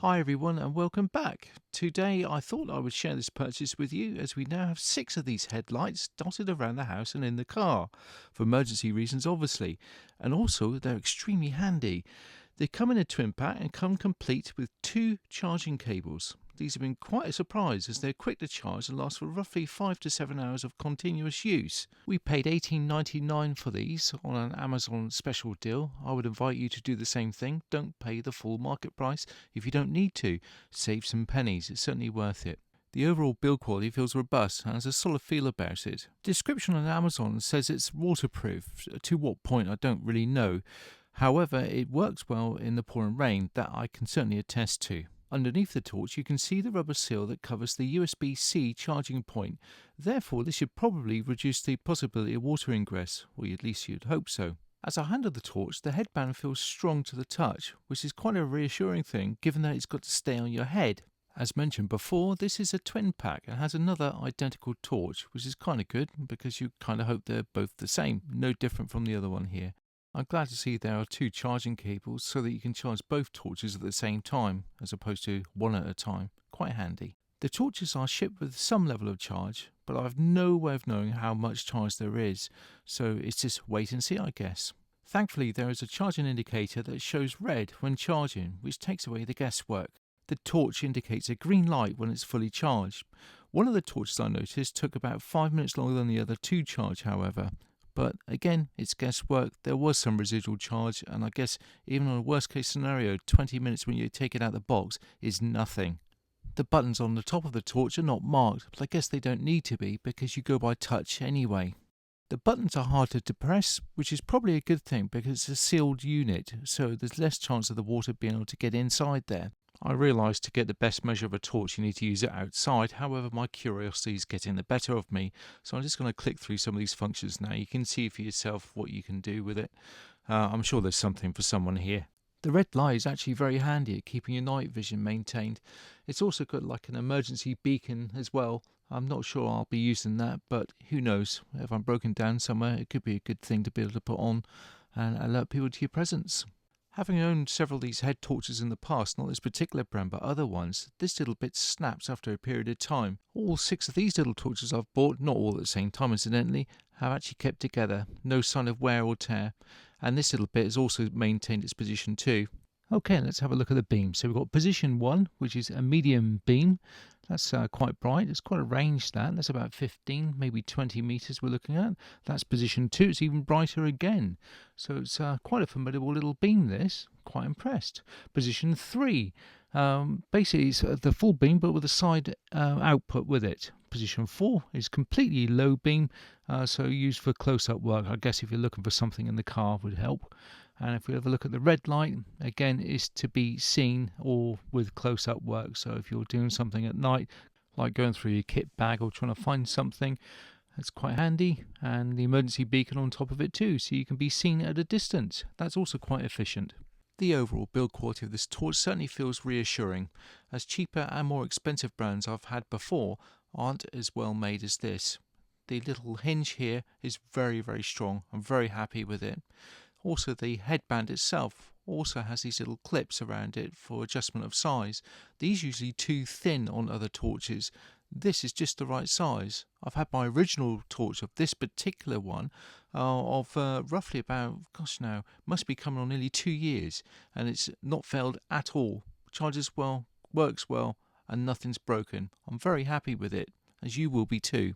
Hi everyone and welcome back. Today I thought I would share this purchase with you as we now have 6 of these headlights dotted around the house and in the car, for emergency reasons obviously, and also they're extremely handy. They come in a twin pack and come complete with 2 charging cables. These have been quite a surprise as they're quick to charge and last for roughly 5 to 7 hours of continuous use. We paid $18.99 for these on an Amazon special deal. I would invite you to do the same thing. Don't pay the full market price if you don't need to. Save some pennies, it's certainly worth it. The overall build quality feels robust and has a solid feel about it. Description on Amazon says it's waterproof. To what point I don't really know. However, it works well in the pouring rain, that I can certainly attest to. Underneath the torch you can see the rubber seal that covers the USB-C charging point. Therefore this should probably reduce the possibility of water ingress, or at least you'd hope so. As I handle the torch, the headband feels strong to the touch, which is quite a reassuring thing given that it's got to stay on your head. As mentioned before, this is a twin pack and has another identical torch, which is kind of good because you kind of hope they're both the same, no different from the other one here. I'm glad to see there are 2 charging cables so that you can charge both torches at the same time as opposed to one at a time. Quite handy. The torches are shipped with some level of charge, but I have no way of knowing how much charge there is, so it's just wait and see I guess. Thankfully there is a charging indicator that shows red when charging, which takes away the guesswork. The torch indicates a green light when it's fully charged. One of the torches I noticed took about 5 minutes longer than the other to charge however. But again, it's guesswork. There was some residual charge, and I guess even on a worst case scenario, 20 minutes when you take it out of the box is nothing. The buttons on the top of the torch are not marked, but I guess they don't need to be because you go by touch anyway. The buttons are harder to press, which is probably a good thing because it's a sealed unit, so there's less chance of the water being able to get inside there. I realise to get the best measure of a torch you need to use it outside, however my curiosity is getting the better of me, so I'm just going to click through some of these functions now. You can see for yourself what you can do with it. I'm sure there's something for someone here. The red light is actually very handy at keeping your night vision maintained. It's also got like an emergency beacon as well. I'm not sure I'll be using that, but who knows, if I'm broken down somewhere it could be a good thing to be able to put on and alert people to your presence. Having owned several of these head torches in the past, not this particular brand but other ones, this little bit snaps after a period of time. All 6 of these little torches I've bought, not all at the same time incidentally, have actually kept together, no sign of wear or tear, and this little bit has also maintained its position too. Okay, let's have a look at the beam. So we've got position 1, which is a medium beam. That's quite bright. It's quite a range that's about 15, maybe 20 meters we're looking at. That's position 2. It's even brighter again. So it's quite a formidable little beam this. Quite impressed. Position 3. Basically it's the full beam but with a side output with it. Position 4 is completely low beam, so used for close-up work. I guess if you're looking for something in the car would help. And if we have a look at the red light, again is to be seen or with close-up work. So if you're doing something at night, like going through your kit bag or trying to find something, that's quite handy. And the emergency beacon on top of it too, so you can be seen at a distance. That's also quite efficient. The overall build quality of this torch certainly feels reassuring, as cheaper and more expensive brands I've had before aren't as well made as this. The little hinge here is very strong. I'm very happy with it. Also the headband itself also has these little clips around it for adjustment of size. These are usually too thin on other torches. This is just the right size. I've had my original torch of this particular one of roughly about, must be coming on nearly 2 years, and it's not failed at all. Charges well, works well, and nothing's broken. I'm very happy with it, as you will be too.